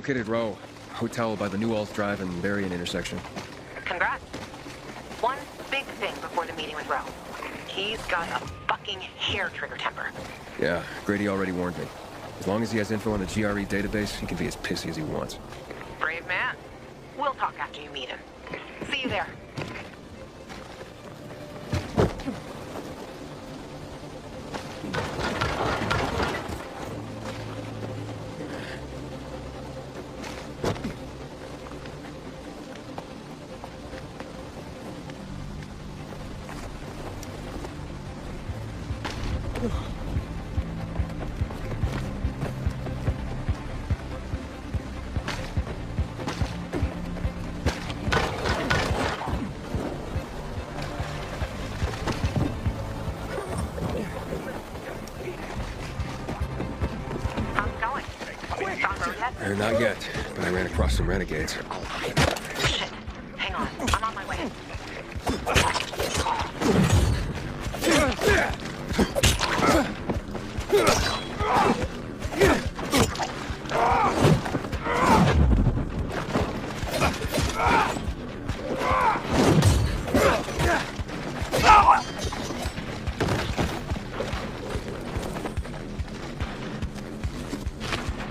located Row. Hotel by the Newalls Drive and Berrien intersection. Congrats. One big thing before the meeting with Rowe. He's got a fucking hair trigger temper. Yeah, Grady already warned me. As long as he has info on the GRE database, he can be as pissy as he wants. Brave man. We'll talk after you meet him. See you there. Not yet, but I ran across some renegades. Shit. Hang on. I'm on my way.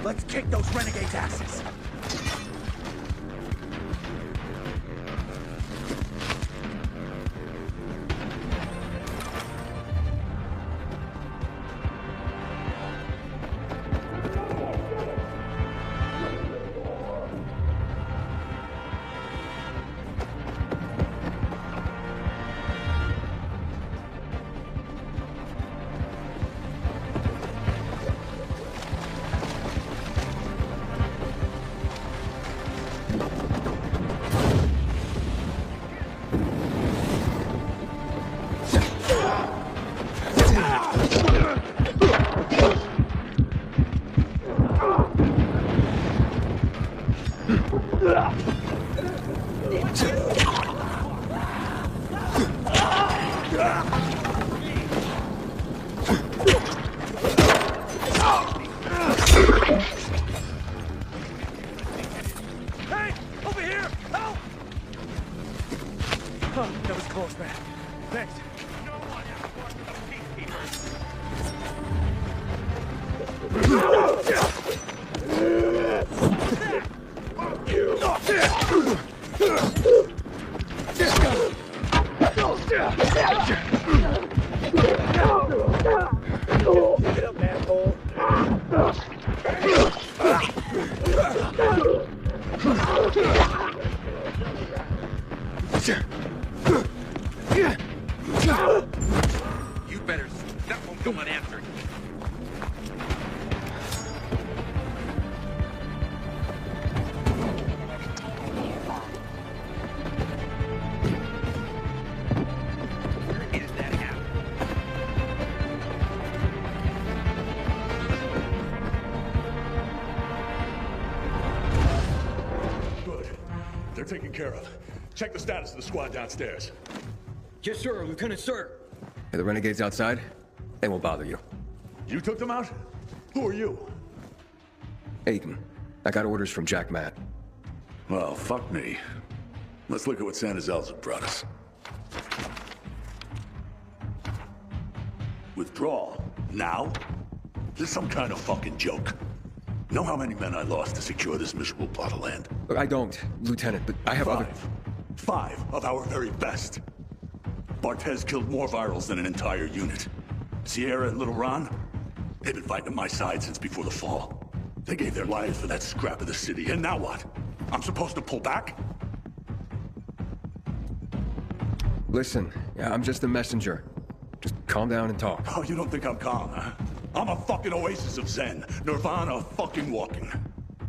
Let's kick those renegades' asses! That was close, man. Thanks. Get up, asshole. You better. That won't go unanswered. Is that happening? Good. They're taken care of. Check the status of the squad downstairs. Yes, sir, Lieutenant, sir. Are the renegades outside? They won't bother you. You took them out? Who are you? Aiden. I got orders from Jack Matt. Well, fuck me. Let's look at what Santa Zelza brought us. Withdrawal? Now? This is some kind of fucking joke. Know how many men I lost to secure this miserable plot of land? Look, I don't, Lieutenant, but I have other... Five of our very best. Barthez killed more virals than an entire unit. Sierra and Little Ron, they've been fighting on my side since before the fall. They gave their lives for that scrap of the city, and now what? I'm supposed to pull back? Listen, I'm just a messenger. Just calm down and talk. Oh, you don't think I'm calm, huh? I'm a fucking oasis of zen. Nirvana fucking walking.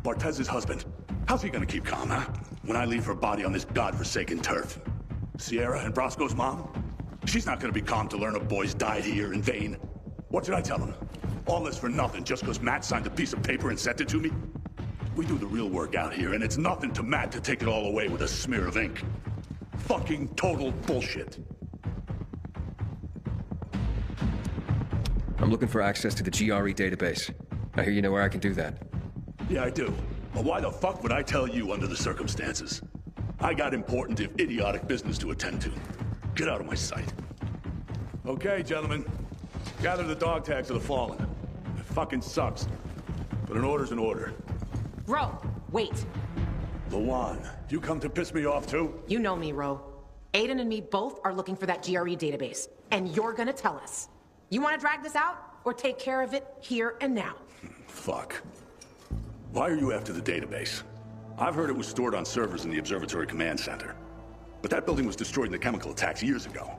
Bartez's husband. How's he gonna keep calm, huh? When I leave her body on this godforsaken turf. Sierra and Brosco's mom? She's not gonna be calm to learn her boys died here in vain. What did I tell him? All this for nothing just because Matt signed a piece of paper and sent it to me? We do the real work out here, and it's nothing to Matt to take it all away with a smear of ink. Fucking total bullshit. I'm looking for access to the GRE database. I hear you know where I can do that. Yeah, I do. But why the fuck would I tell you under the circumstances? I got important, if idiotic, business to attend to. Get out of my sight. Okay, gentlemen. Gather the dog tags of the fallen. It fucking sucks. But an order's an order. Ro, wait. Lawan, you come to piss me off too? You know me, Ro. Aiden and me both are looking for that GRE database, and you're gonna tell us. You wanna drag this out, or take care of it here and now? Fuck. Why are you after the database? I've heard it was stored on servers in the Observatory Command Center. But that building was destroyed in the chemical attacks years ago.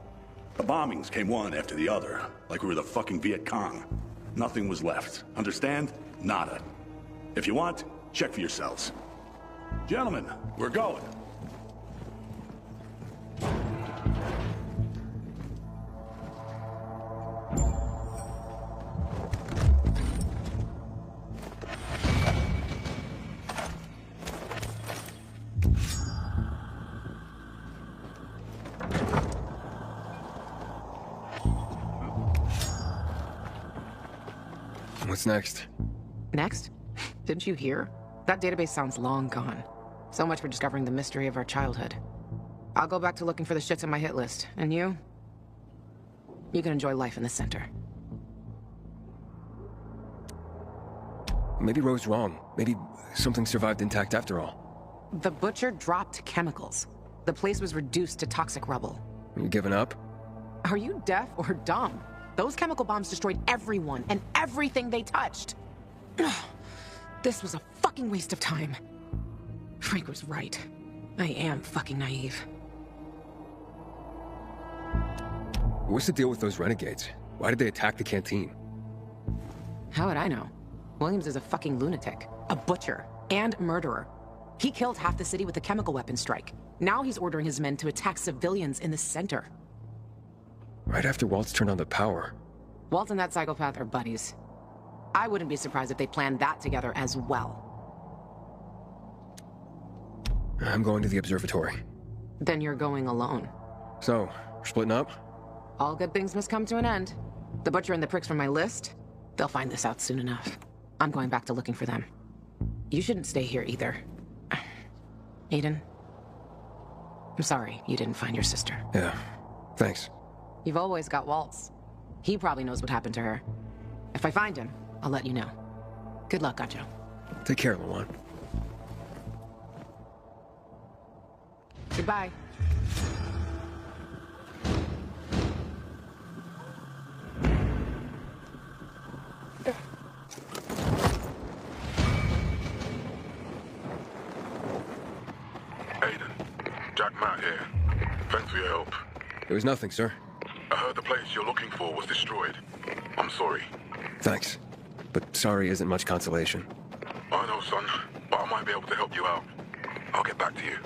The bombings came one after the other, like we were the fucking Viet Cong. Nothing was left. Understand? Nada. If you want, check for yourselves. Gentlemen, we're going. What's next? Next? Didn't you hear? That database sounds long gone. So much for discovering the mystery of our childhood. I'll go back to looking for the shits on my hit list. And you? You can enjoy life in the center. Maybe Ro's wrong. Maybe something survived intact after all. The Butcher dropped chemicals. The place was reduced to toxic rubble. Are you giving up? Are you deaf or dumb? Those chemical bombs destroyed everyone and everything they touched. This was a fucking waste of time. Frank was right. I am fucking naive. What's the deal with those renegades? Why did they attack the canteen? How would I know? Williams is a fucking lunatic, a butcher, and murderer. He killed half the city with a chemical weapon strike. Now he's ordering his men to attack civilians in the center. Right after Waltz turned on the power. Walt and that psychopath are buddies. I wouldn't be surprised if they planned that together as well. I'm going to the observatory. Then you're going alone. So, we're splitting up? All good things must come to an end. The Butcher and the pricks from my list, they'll find this out soon enough. I'm going back to looking for them. You shouldn't stay here either. Aiden, I'm sorry you didn't find your sister. Yeah, thanks. You've always got Waltz. He probably knows what happened to her. If I find him, I'll let you know. Good luck, Gacho. Take care, Lawan. Goodbye. Aiden, Jack Matt here. Thanks for your help. It was nothing, sir. I heard the place you're looking for was destroyed. I'm sorry. Thanks. But sorry isn't much consolation. I know, son, but I might be able to help you out. I'll get back to you.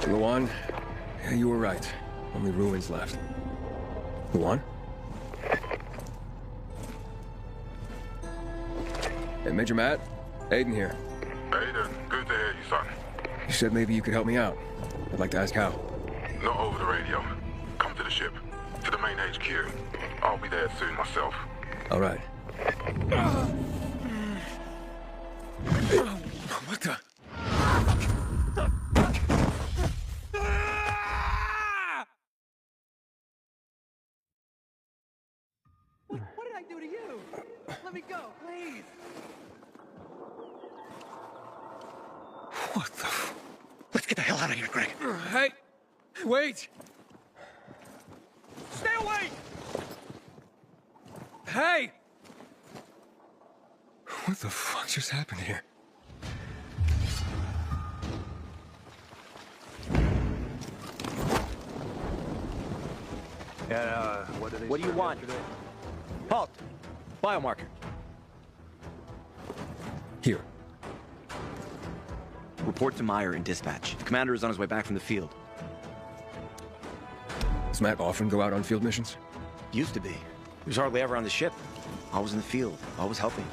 Lawan, yeah, you were right. Only ruins left. Lawan? Hey, Major Matt. Aiden here. Aiden, good to hear you, son. You said maybe you could help me out. I'd like to ask how. Not over the radio. Come to the ship. To the main HQ. I'll be there soon myself. All right. What the? What did I do to you? Let me go, please. What the? Let's get the hell out of here, Greg. Hey! Wait! Stay away! Hey! What the fuck just happened here? What do you want? Halt! Biomarker. Here. Report to Meyer in dispatch. The commander is on his way back from the field. Does Matt often go out on field missions? Used to be. He was hardly ever on the ship. Always in the field. Always helping.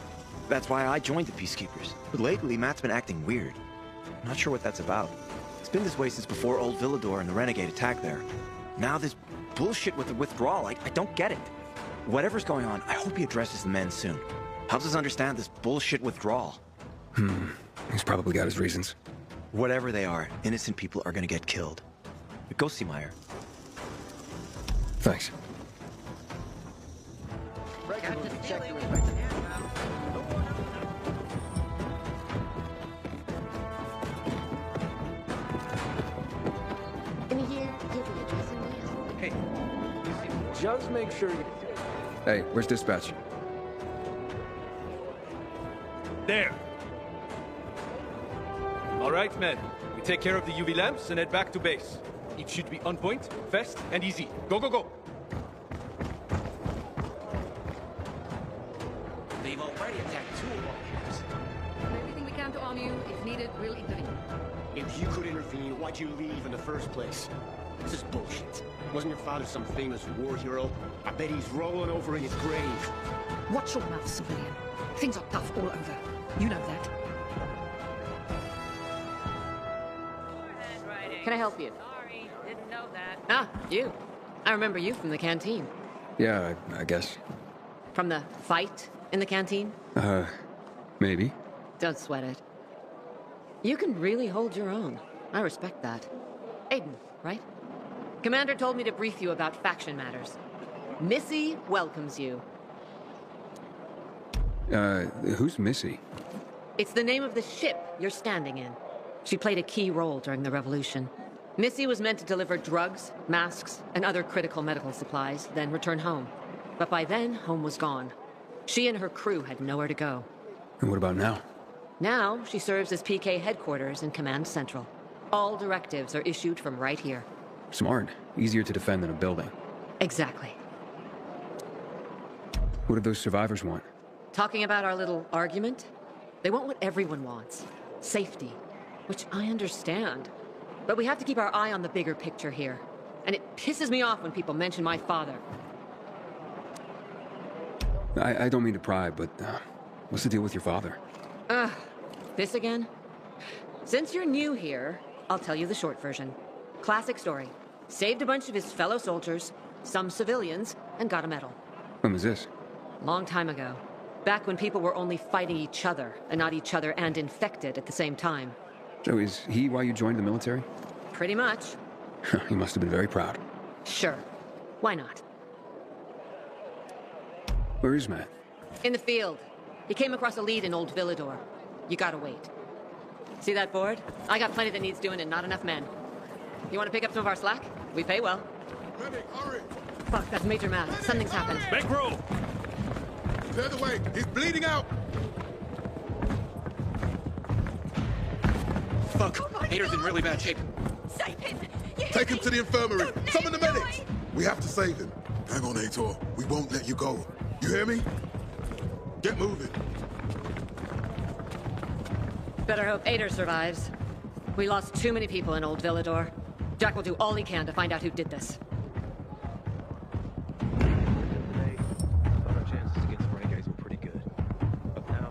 That's why I joined the Peacekeepers. But lately, Matt's been acting weird. I'm not sure what that's about. It's been this way since before Old Villador and the Renegade attack there. Now this bullshit with the withdrawal, I don't get it. Whatever's going on, I hope he addresses the men soon. Helps us understand this bullshit withdrawal. He's probably got his reasons. Whatever they are, innocent people are gonna get killed. Go see Meyer. Thanks. In a year, you'll be addressing me as... Hey, just make sure you... Hey, where's dispatch? There. All right, men. We take care of the UV lamps and head back to base. It should be on point, fast, and easy. Go, go, go! They've already attacked 2 of our camps. Everything we can to arm you. If needed, we'll intervene. If you could intervene, why'd you leave in the first place? This is bullshit. Wasn't your father some famous war hero? I bet he's rolling over in his grave. Watch your mouth, civilian. Things are tough all over. You know that. Can I help you? Sorry, didn't know that. Ah, you. I remember you from the canteen. Yeah, I guess. From the fight in the canteen? Maybe. Don't sweat it. You can really hold your own. I respect that. Aiden, right? Commander told me to brief you about faction matters. Missy welcomes you. Who's Missy? It's the name of the ship you're standing in. She played a key role during the revolution. Missy was meant to deliver drugs, masks, and other critical medical supplies, then return home. But by then, home was gone. She and her crew had nowhere to go. And what about now? Now, she serves as PK headquarters in Command Central. All directives are issued from right here. Smart. Easier to defend than a building. Exactly. What do those survivors want? Talking about our little argument? They want what everyone wants. Safety. Which I understand. But we have to keep our eye on the bigger picture here. And it pisses me off when people mention my father. I don't mean to pry, but what's the deal with your father? This again? Since you're new here, I'll tell you the short version. Classic story. Saved a bunch of his fellow soldiers, some civilians, and got a medal. When was this? Long time ago. Back when people were only fighting each other, and not each other and infected at the same time. So is he why you joined the military? Pretty much. He must have been very proud. Sure. Why not? Where is Matt? In the field. He came across a lead in Old Villador. You gotta wait. See that board? I got plenty that needs doing and not enough men. You wanna pick up some of our slack? We pay well. Medic, hurry! Fuck, that's Major Matt. Something's happened. Make room! Clear the way! He's bleeding out! Fuck! Hader's in really bad shape. Save him! Take him to the infirmary! Summon the medics! We have to save him. Hang on, Aitor. We won't let you go. You hear me? Get moving. Better hope Ader survives. We lost too many people in Old Villador. Jack will do all he can to find out who did this. Thought our chances against the renegades were pretty good. But now...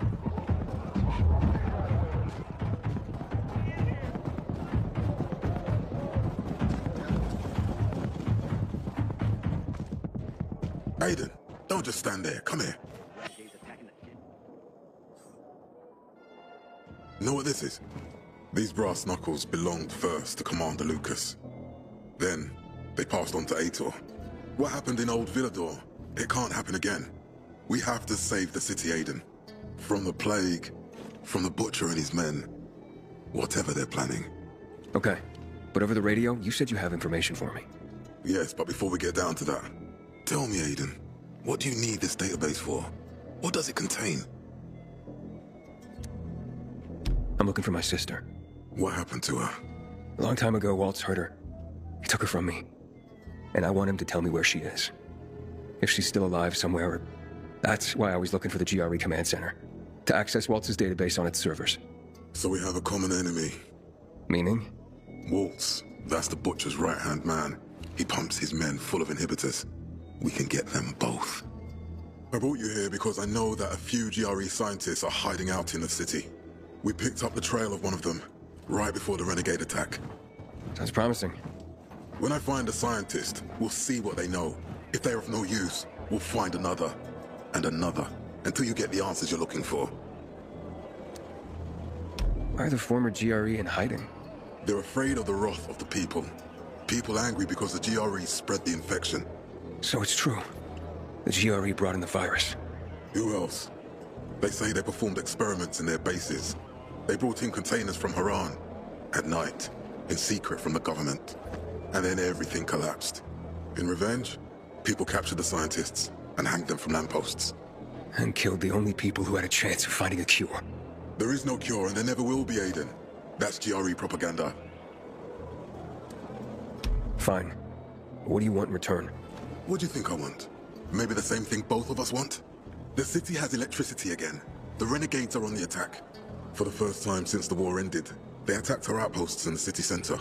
Aiden, don't just stand there. Come here. Know what this is? These brass knuckles belonged first to Commander Lucas. Then, they passed on to Aitor. What happened in Old Villador, it can't happen again. We have to save the city, Aiden. From the plague, from the Butcher and his men. Whatever they're planning. Okay. But over the radio, you said you have information for me. Yes, but before we get down to that, tell me, Aiden, what do you need this database for? What does it contain? I'm looking for my sister. What happened to her? A long time ago, Waltz hurt her. He took her from me. And I want him to tell me where she is. If she's still alive somewhere. That's why I was looking for the GRE command center. To access Waltz's database on its servers. So we have a common enemy. Meaning? Waltz. That's the Butcher's right-hand man. He pumps his men full of inhibitors. We can get them both. I brought you here because I know that a few GRE scientists are hiding out in the city. We picked up the trail of one of them, right before the renegade attack. Sounds promising. When I find a scientist, we'll see what they know. If they're of no use, we'll find another, and another, until you get the answers you're looking for. Why are the former GRE in hiding? They're afraid of the wrath of the people. People angry because the GRE spread the infection. So it's true. The GRE brought in the virus. Who else? They say they performed experiments in their bases. They brought in containers from Haran, at night, in secret from the government. And then everything collapsed. In revenge, people captured the scientists and hanged them from lampposts. And killed the only people who had a chance of finding a cure. There is no cure and there never will be, Aiden. That's GRE propaganda. Fine. What do you want in return? What do you think I want? Maybe the same thing both of us want? The city has electricity again. The renegades are on the attack. For the first time since the war ended, they attacked our outposts in the city center.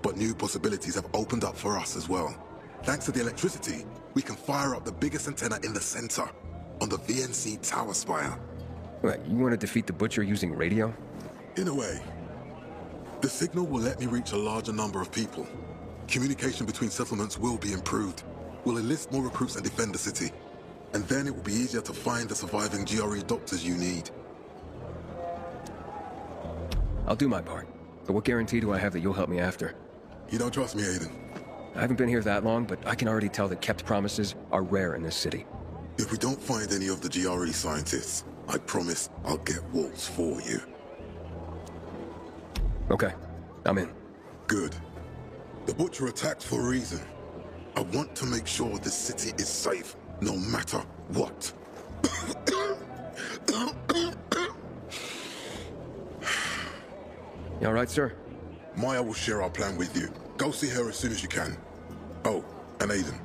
But new possibilities have opened up for us as well. Thanks to the electricity, we can fire up the biggest antenna in the center, on the VNC tower spire. What, you want to defeat the Butcher using radio? In a way. The signal will let me reach a larger number of people. Communication between settlements will be improved. We'll enlist more recruits and defend the city. And then it will be easier to find the surviving GRE doctors you need. I'll do my part. But what guarantee do I have that you'll help me after? You don't trust me, Aiden? I haven't been here that long, but I can already tell that kept promises are rare in this city. If we don't find any of the GRE scientists, I promise I'll get Waltz for you. Okay, I'm in. Good. The Butcher attacked for a reason. I want to make sure this city is safe, no matter what. You all right, sir? Maya will share our plan with you. Go see her as soon as you can. Oh, and Aiden,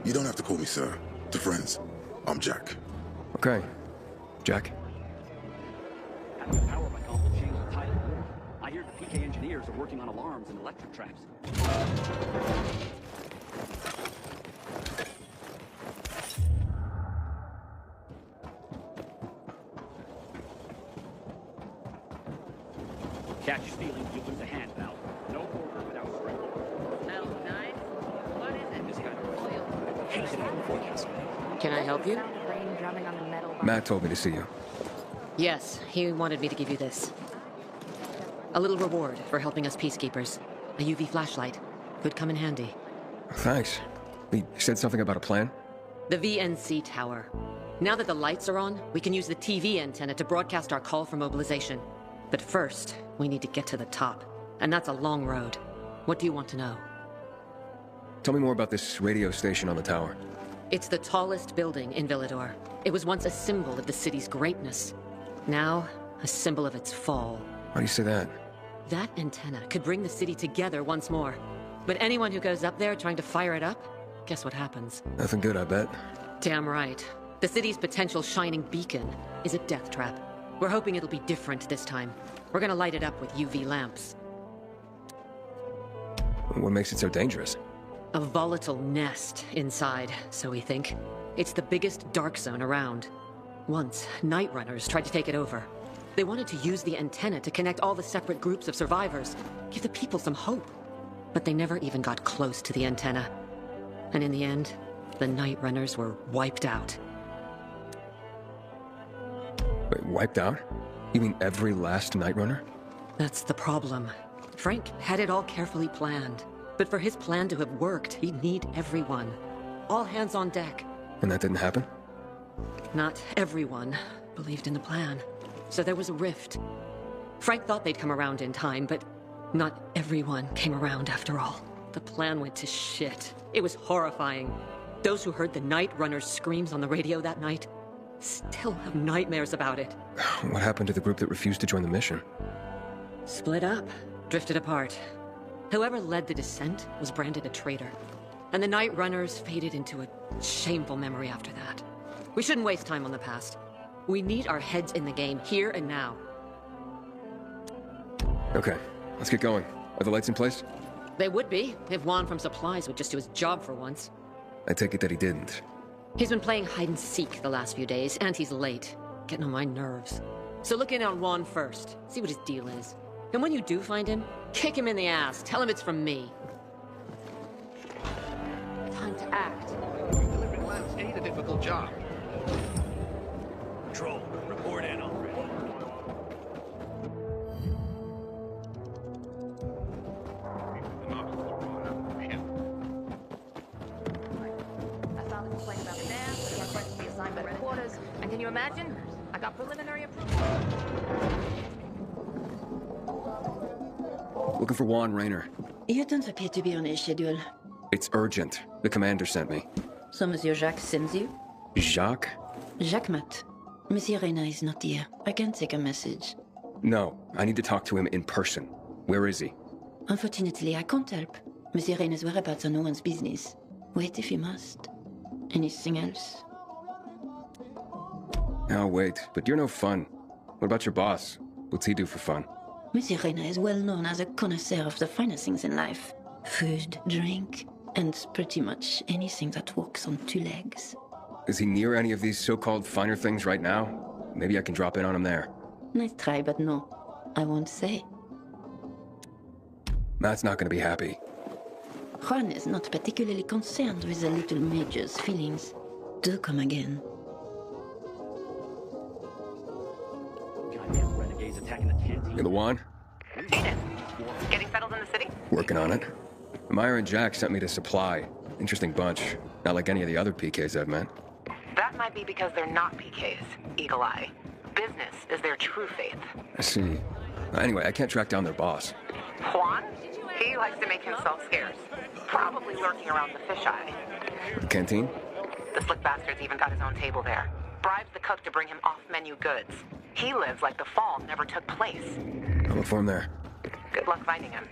you don't have to call me sir. To friends, I'm Jack. Okay. Jack? Having the power by console changed the title. I hear the PK engineers are working on alarms and electric traps. Catch stealing, you lose a hand, pal. No order without strength. Smells nice. What is it? This guy hates it on the forecast. Can I help you? Rain drumming on the metal. Matt told me to see you. Yes, he wanted me to give you this. A little reward for helping us peacekeepers. A UV flashlight. Could come in handy. Thanks. He said something about a plan? The VNC tower. Now that the lights are on, we can use the TV antenna to broadcast our call for mobilization. But first, we need to get to the top. And that's a long road. What do you want to know? Tell me more about this radio station on the tower. It's the tallest building in Villador. It was once a symbol of the city's greatness. Now, a symbol of its fall. Why do you say that? That antenna could bring the city together once more. But anyone who goes up there trying to fire it up, guess what happens? Nothing good, I bet. Damn right. The city's potential shining beacon is a death trap. We're hoping it'll be different this time. We're gonna light it up with UV lamps. What makes it so dangerous? A volatile nest inside, so we think. It's the biggest dark zone around. Once, night runners tried to take it over. They wanted to use the antenna to connect all the separate groups of survivors, give the people some hope. But they never even got close to the antenna. And in the end, the night runners were wiped out. Wait, wiped out? You mean every last Night Runner? That's the problem. Frank had it all carefully planned. But for his plan to have worked, he'd need everyone. All hands on deck. And that didn't happen? Not everyone believed in the plan. So there was a rift. Frank thought they'd come around in time, but not everyone came around after all. The plan went to shit. It was horrifying. Those who heard the Night Runner's screams on the radio that night still have nightmares about it. What happened to the group that refused to join the mission? Split up, drifted apart. Whoever led the descent was branded a traitor. And the Night Runners faded into a shameful memory after that. We shouldn't waste time on the past. We need our heads in the game, here and now. Okay, let's get going. Are the lights in place? They would be, if Juan from Supplies would just do his job for once. I take it that he didn't. He's been playing hide and seek the last few days, and he's late. Getting on my nerves. So look in on Juan first. See what his deal is. And when you do find him, kick him in the ass. Tell him it's from me. Time to act. Delivering lamps ain't a difficult job. Control, report in already. I found a complaint about the dam. We got requested to be assigned better quarters. And can you imagine? I got preliminary approval. Looking for Juan Raynor. You don't appear to be on his schedule. It's urgent. The commander sent me. So Monsieur Jacques sends you? Jacques? Jacques Mat. Monsieur Reyna is not here. I can take a message. No, I need to talk to him in person. Where is he? Unfortunately, I can't help. Monsieur Reyna's whereabouts are no one's business. Wait if you must. Anything else? I'll wait, but you're no fun. What about your boss? What's he do for fun? Monsieur Reyna is well known as a connoisseur of the finest things in life. Food, drink, and pretty much anything that walks on two legs. Is he near any of these so-called finer things right now? Maybe I can drop in on him there. Nice try, but no. I won't say. Matt's not gonna be happy. Juan is not particularly concerned with the little major's feelings. Do come again. Goddamn renegades attacking the canteen. You the Juan? Eden, getting settled in the city? Working on it. Meyer and Jack sent me to Supply. Interesting bunch. Not like any of the other PKs I've met. That might be because they're not PKs, Eagle Eye. Business is their true faith. I see. Anyway, I can't track down their boss. Juan? He likes to make himself scarce. Probably lurking around the fisheye. The canteen? The slick bastard's even got his own table there. Bribes the cook to bring him off-menu goods. He lives like the fall never took place. I'll look for him there. Good luck finding him.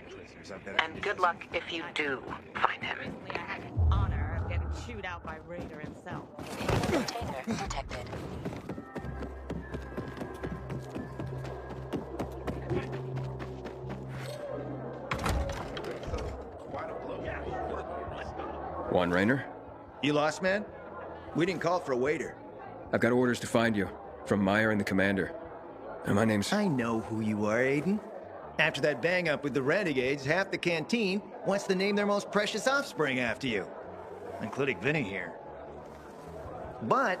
And good luck if you do find him. I had the honor of getting chewed out by Raider himself. Container detected. Juan Raynor? You lost, man? We didn't call for a waiter. I've got orders to find you. From Meyer and the commander. And my name's... I know who you are, Aiden. After that bang-up with the Renegades, half the canteen wants to name their most precious offspring after you. Including Vinny here. But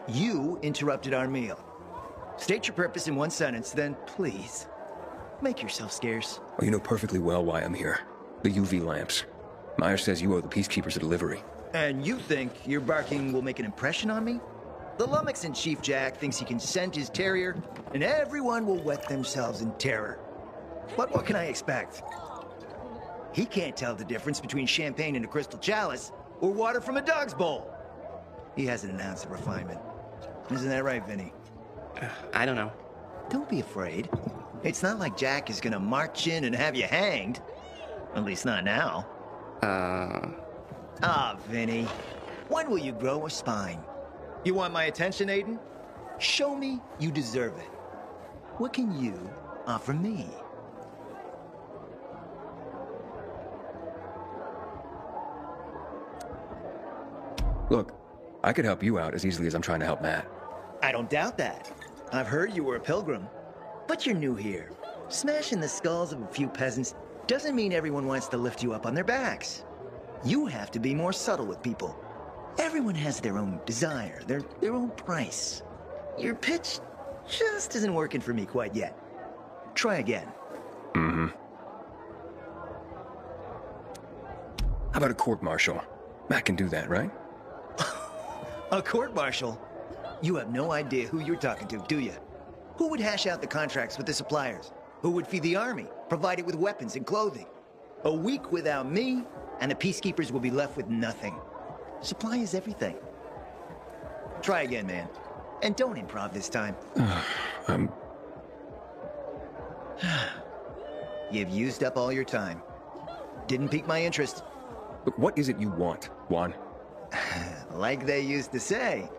you interrupted our meal. State your purpose in one sentence, then please, make yourself scarce. Well, you know perfectly well why I'm here. The UV lamps. Meyer says you owe the Peacekeepers a delivery. And you think your barking will make an impression on me? The lummox in Chief Jack thinks he can scent his terrier, and everyone will wet themselves in terror. But what can I expect? He can't tell the difference between champagne in a crystal chalice or water from a dog's bowl. He hasn't an ounce of refinement. Isn't that right, Vinny? I don't know. Don't be afraid. It's not like Jack is gonna march in and have you hanged. At least not now. Ah, Vinny. When will you grow a spine? You want my attention, Aiden? Show me you deserve it. What can you offer me? Look, I could help you out as easily as I'm trying to help Matt. I don't doubt that. I've heard you were a pilgrim. But you're new here. Smashing the skulls of a few peasants doesn't mean everyone wants to lift you up on their backs. You have to be more subtle with people. Everyone has their own desire, their own price. Your pitch just isn't working for me quite yet. Try again. Mm-hmm. How about a court-martial? Matt can do that, right? A court-martial? You have no idea who you're talking to, do you? Who would hash out the contracts with the suppliers? Who would feed the army, provide it with weapons and clothing? A week without me, and the Peacekeepers will be left with nothing. Supply is everything. Try again, man. And don't improv this time. You've used up all your time. Didn't pique my interest. But what is it you want, Juan? Like they used to say,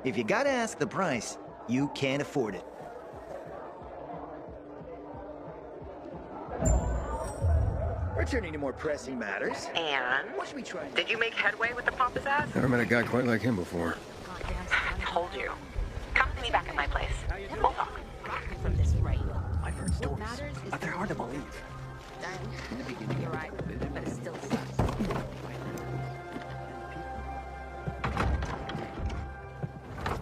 if you gotta ask the price, you can't afford it. Returning to more pressing matters. And? What should we try? Did you make headway with the pompous ass? Never met a guy quite like him before. Told you. Come to me back at my place. We'll talk. From this rain. I've heard stories, but they're hard to believe. In the beginning, you're right, but it still sucks.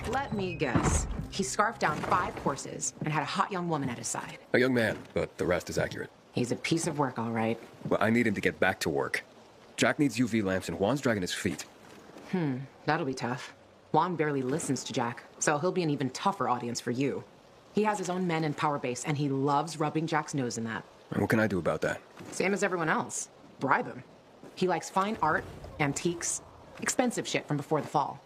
Let me guess. He scarfed down 5 horses and had a hot young woman at his side. A young man, but the rest is accurate. He's a piece of work, all right. Well, I need him to get back to work. Jack needs UV lamps and Juan's dragging his feet. That'll be tough. Juan barely listens to Jack, so he'll be an even tougher audience for you. He has his own men and power base, and he loves rubbing Jack's nose in that. And what can I do about that? Same as everyone else. Bribe him. He likes fine art, antiques, expensive shit from before the fall.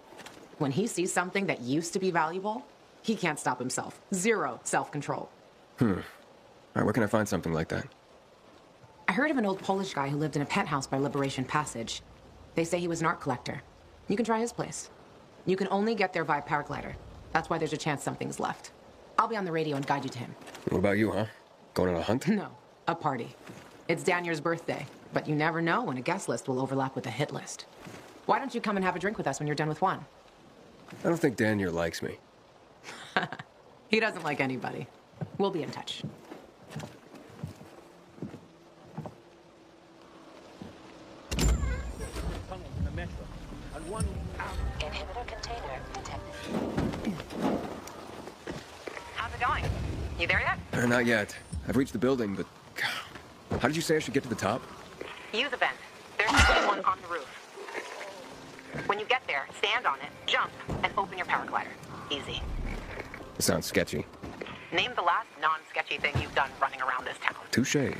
When he sees something that used to be valuable, he can't stop himself. 0 self-control. All right, where can I find something like that? I heard of an old Polish guy who lived in a penthouse by Liberation Passage. They say he was an art collector. You can try his place. You can only get there via paraglider. That's why there's a chance something's left. I'll be on the radio and guide you to him. What about you, huh? Going on a hunt? No, a party. It's Danier's birthday, but you never know when a guest list will overlap with a hit list. Why don't you come and have a drink with us when you're done with Juan? I don't think Danier likes me. He doesn't like anybody. We'll be in touch. Inhibitor container detected. How's it going? You there yet? Not yet. I've reached the building, but... How did you say I should get to the top? Use a vent. There's usually one on the roof. When you get there, stand on it, jump, and open your paraglider. Easy. It sounds sketchy. Name the last non-sketchy thing you've done running around this town. Touché.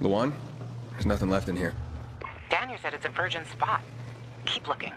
Luan? There's nothing left in here. Daniel said it's a virgin spot. Keep looking.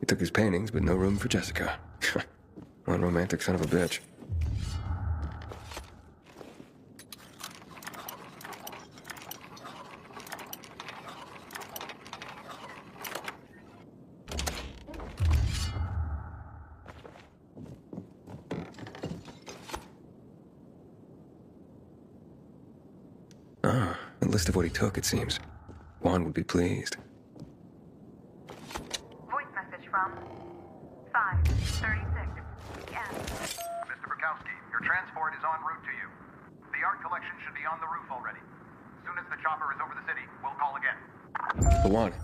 He took his paintings, but no room for Jessica. One romantic son of a bitch. Ah, a list of what he took, it seems. Juan would be pleased. Voice message from 5:36 p.m. Mr. Bukowski, your transport is en route to you. The art collection should be on the roof already. As soon as the chopper is over the city, we'll call again. Luan,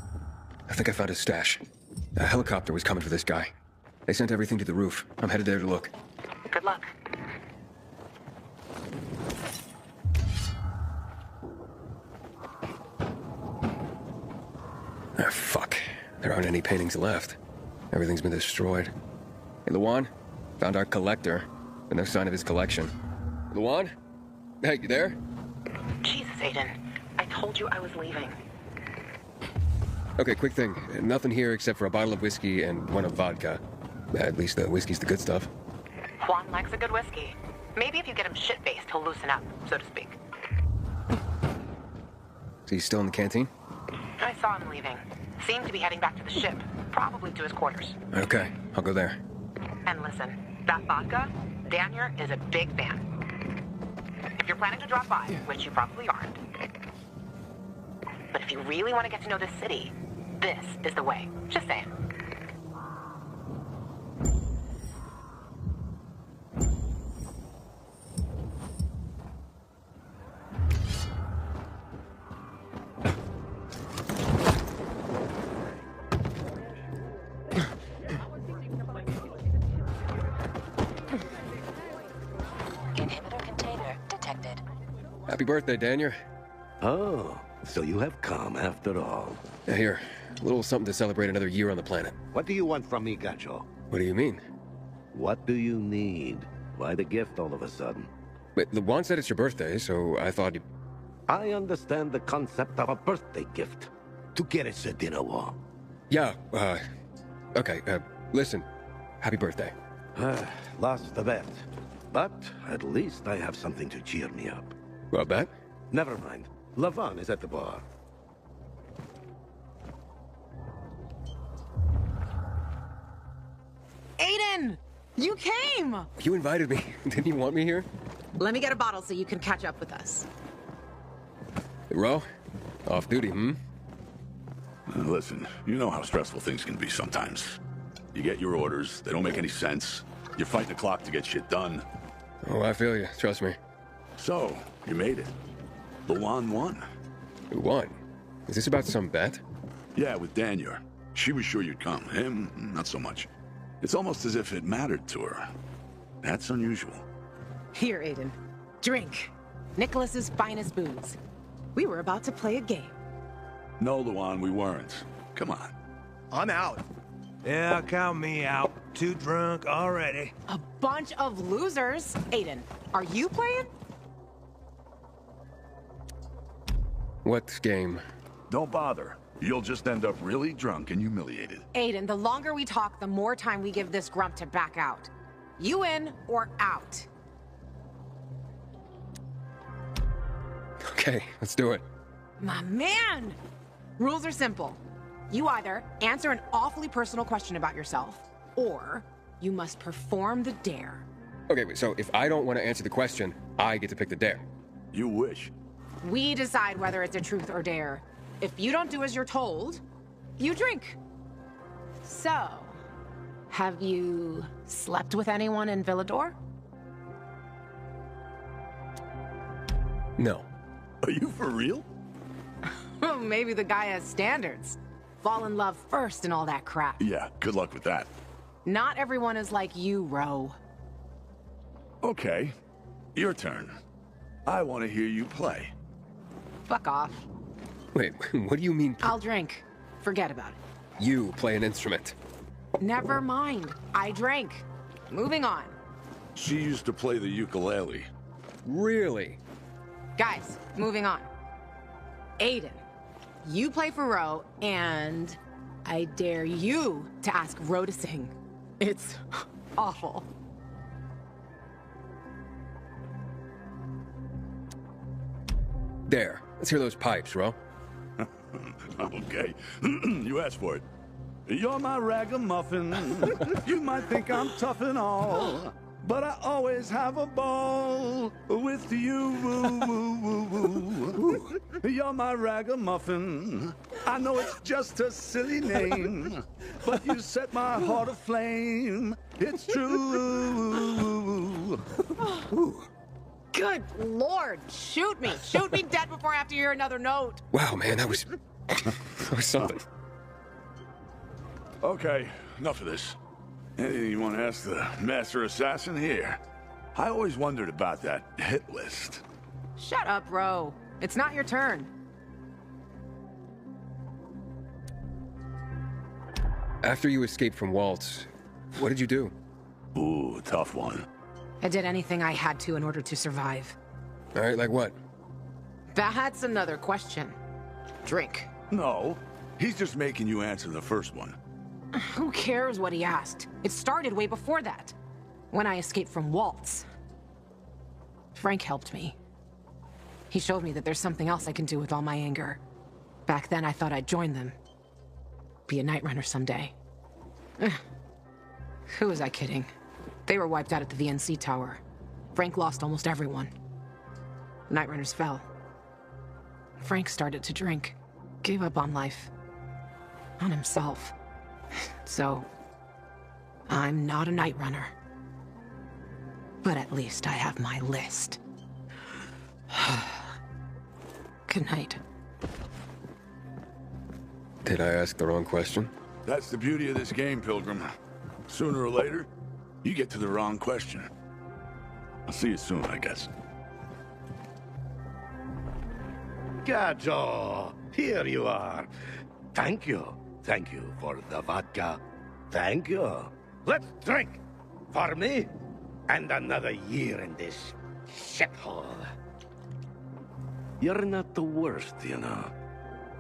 I think I found his stash. A helicopter was coming for this guy. They sent everything to the roof. I'm headed there to look. Good luck. Ah, fuck. There aren't any paintings left. Everything's been destroyed. Hey, Luan? Found our collector, but no sign of his collection. Luan? Hey, you there? Jesus, Aiden. I told you I was leaving. Okay, quick thing. Nothing here except for a bottle of whiskey and one of vodka. At least the whiskey's the good stuff. Juan likes a good whiskey. Maybe if you get him shit-faced, he'll loosen up, so to speak. Is he still in the canteen? I saw him leaving. Seemed to be heading back to the ship, probably to his quarters. Okay, I'll go there. And listen, that vodka, Daniel is a big fan. If you're planning to drop by, which you probably aren't, but if you really want to get to know this city, this is the way. Just saying. Happy birthday, Daniel. Oh, so you have come after all. Yeah, here. A little something to celebrate another year on the planet. What do you want from me, Gacho? What do you mean? What do you need? Why the gift all of a sudden? Wait, the Juan said it's your birthday, so I thought you... I understand the concept of a birthday gift. To get us a dinner wall. Yeah, okay, listen. Happy birthday. Lost the bet. But at least I have something to cheer me up. Well, bet? Never mind. Lavon is at the bar. Aiden! You came! You invited me. Didn't you want me here? Let me get a bottle so you can catch up with us. Ro? Off duty, Listen, you know how stressful things can be sometimes. You get your orders, they don't make any sense. You fight the clock to get shit done. Oh, I feel you. Trust me. So, you made it. Luan won. Who won? Is this about some bet? Yeah, with Daniel. She was sure you'd come. Him, not so much. It's almost as if it mattered to her. That's unusual. Here, Aiden. Drink. Nicholas's finest booze. We were about to play a game. No, Luan, we weren't. Come on. I'm out. Yeah, count me out. Too drunk already. A bunch of losers. Aiden, are you playing? What game? Don't bother. You'll just end up really drunk and humiliated. Aiden, the longer we talk, the more time we give this grump to back out. You in or out? Okay, let's do it. My man! Rules are simple. You either answer an awfully personal question about yourself, or you must perform the dare. Okay, so if I don't want to answer the question, I get to pick the dare. You wish. We decide whether it's a truth or dare. If you don't do as you're told, you drink. So, have you slept with anyone in Villador? No. Are you for real? Maybe the guy has standards. Fall in love first and all that crap. Yeah, good luck with that. Not everyone is like you, Ro. Okay, your turn. I want to hear you play. Fuck off. Wait, what do you mean? I'll drink. Forget about it. You play an instrument. Never mind. I drank. Moving on. She used to play the ukulele. Really? Guys, moving on. Aiden, you play for Ro, and I dare you to ask Ro to sing. It's awful. There. Let's hear those pipes, Ro. Okay. You asked for it. You're my ragamuffin. You might think I'm tough and all, but I always have a ball with you. You're my ragamuffin. I know it's just a silly name, but you set my heart aflame. It's true. Good Lord, shoot me. Shoot me dead before I have to hear another note. Wow, man, that was something. Okay, enough of this. Anything you want to ask the Master Assassin here? I always wondered about that hit list. Shut up, Ro. It's not your turn. After you escaped from Waltz, what did you do? Ooh, tough one. I did anything I had to in order to survive. All right, like what? That's another question. Drink. No, he's just making you answer the first one. Who cares what he asked? It started way before that. When I escaped from Waltz. Frank helped me. He showed me that there's something else I can do with all my anger. Back then, I thought I'd join them. Be a night runner someday. Who was I kidding? They were wiped out at the VNC tower. Frank lost almost everyone. Night Runners fell. Frank started to drink. Gave up on life. On himself. So, I'm not a Night Runner. But at least I have my list. Good night. Did I ask the wrong question? That's the beauty of this game, Pilgrim. Sooner or later, you get to the wrong question. I'll see you soon, I guess. Gajo, here you are. Thank you. Thank you for the vodka. Thank you. Let's drink. For me, and another year in this shithole. You're not the worst, you know.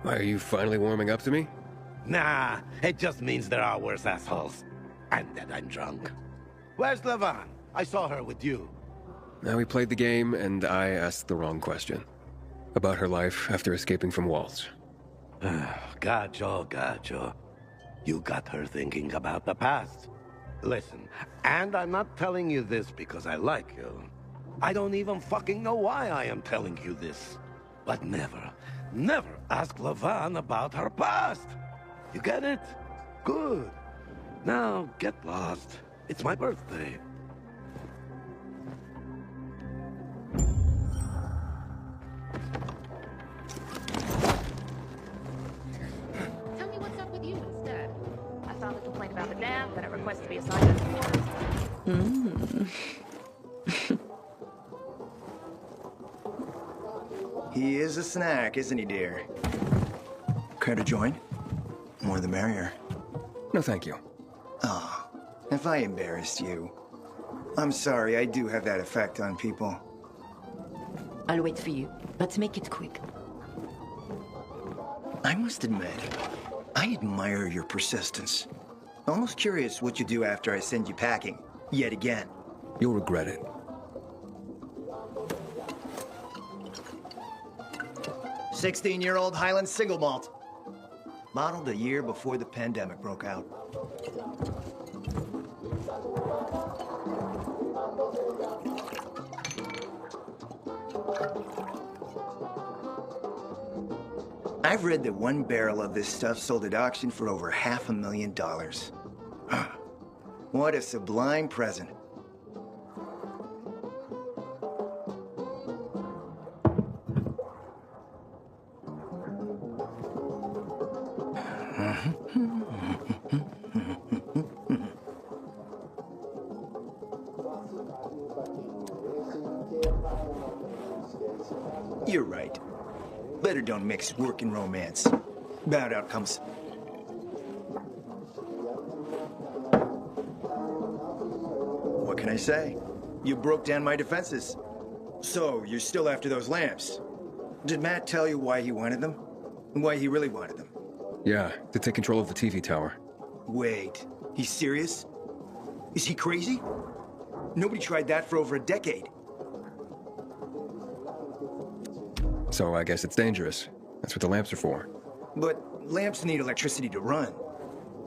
Are you finally warming up to me? Nah, it just means there are worse assholes. And that I'm drunk. Where's Levan? I saw her with you. Now we played the game, and I asked the wrong question. About her life after escaping from Waltz. Gajo. You got her thinking about the past. Listen, and I'm not telling you this because I like you. I don't even fucking know why I am telling you this. But never ask Levan about her past. You get it? Good. Now, get lost. It's my birthday. Tell me what's up with you instead. I filed a complaint about the dam, then a request to be assigned to quarters. He is a snack, isn't he, dear? Care to join? More the merrier. No, thank you. Oh, if I embarrassed you. I'm sorry, I do have that effect on people. I'll wait for you. Let's make it quick. I must admit, I admire your persistence. Almost curious what you do after I send you packing, yet again. You'll regret it. 16-year-old Highland single malt. Modeled a year before the pandemic broke out. I've read that one barrel of this stuff sold at auction for over $500,000. What a sublime present. You're right. Better don't mix work and romance. Bad outcomes. What can I say? You broke down my defenses. So, you're still after those lamps. Did Matt tell you why he wanted them? Why he really wanted them? Yeah, to take control of the TV tower. Wait, he's serious? Is he crazy? Nobody tried that for over a decade. So I guess it's dangerous. That's what the lamps are for. But lamps need electricity to run.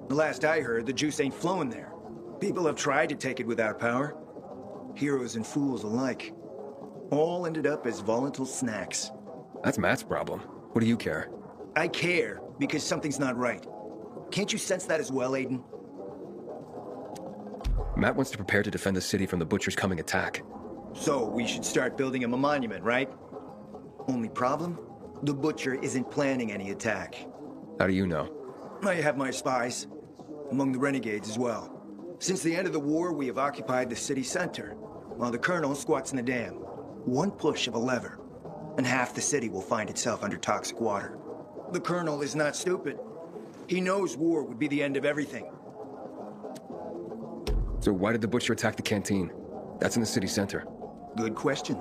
The last I heard, the juice ain't flowing there. People have tried to take it without power. Heroes and fools alike. All ended up as volatile snacks. That's Matt's problem. What do you care? I care because something's not right. Can't you sense that as well, Aiden? Matt wants to prepare to defend the city from the Butcher's coming attack. So we should start building him a monument, right? Only problem? The Butcher isn't planning any attack. How do you know? I have my spies. Among the renegades as well. Since the end of the war, we have occupied the city center, while the Colonel squats in the dam. One push of a lever, and half the city will find itself under toxic water. The Colonel is not stupid. He knows war would be the end of everything. So why did the Butcher attack the canteen? That's in the city center. Good question.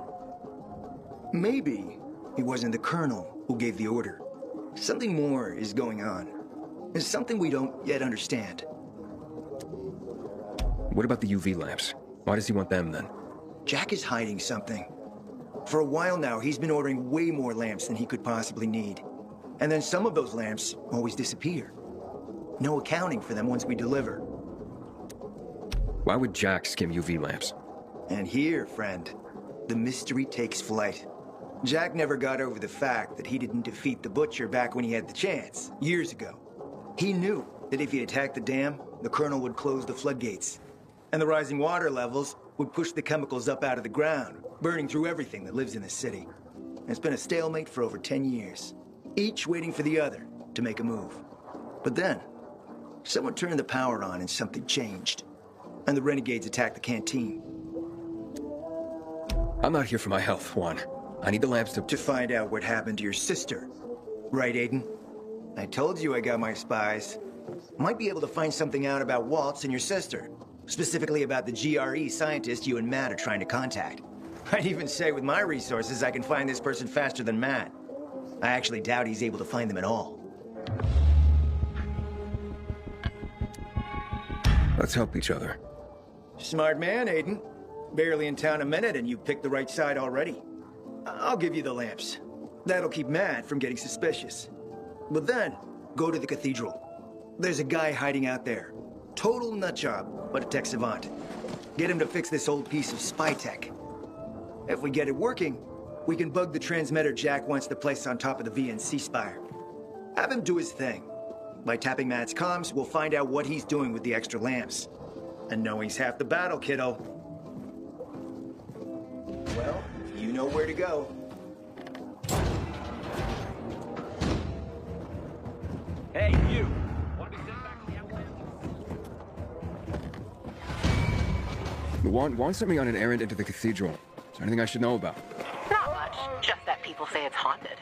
Maybe it wasn't the Colonel who gave the order. Something more is going on. There's something we don't yet understand. What about the UV lamps? Why does he want them then? Jack is hiding something. For a while now, he's been ordering way more lamps than he could possibly need. And then some of those lamps always disappear. No accounting for them once we deliver. Why would Jack skim UV lamps? And here, friend, the mystery takes flight. Jack never got over the fact that he didn't defeat the Butcher back when he had the chance, years ago. He knew that if he attacked the dam, the Colonel would close the floodgates. And the rising water levels would push the chemicals up out of the ground, burning through everything that lives in the city. And it's been a stalemate for over 10 years, each waiting for the other to make a move. But then, someone turned the power on and something changed. And the renegades attacked the canteen. I'm not here for my health, Juan. I need the lamps to... To find out what happened to your sister. Right, Aiden? I told you I got my spies. Might be able to find something out about Waltz and your sister. Specifically about the GRE scientist you and Matt are trying to contact. I'd even say with my resources I can find this person faster than Matt. I actually doubt he's able to find them at all. Let's help each other. Smart man, Aiden. Barely in town a minute and you picked the right side already. I'll give you the lamps. That'll keep Matt from getting suspicious. But then, go to the cathedral. There's a guy hiding out there. Total nutjob, but a tech savant. Get him to fix this old piece of spy tech. If we get it working, we can bug the transmitter Jack wants to place on top of the VNC spire. Have him do his thing. By tapping Matt's comms, we'll find out what he's doing with the extra lamps. And knowing's half the battle, kiddo. Well, you know where to go. Hey, you! Want to be sent back to the Outlands? Juan sent me on an errand into the cathedral. Is there anything I should know about? Not much. Just that people say it's haunted.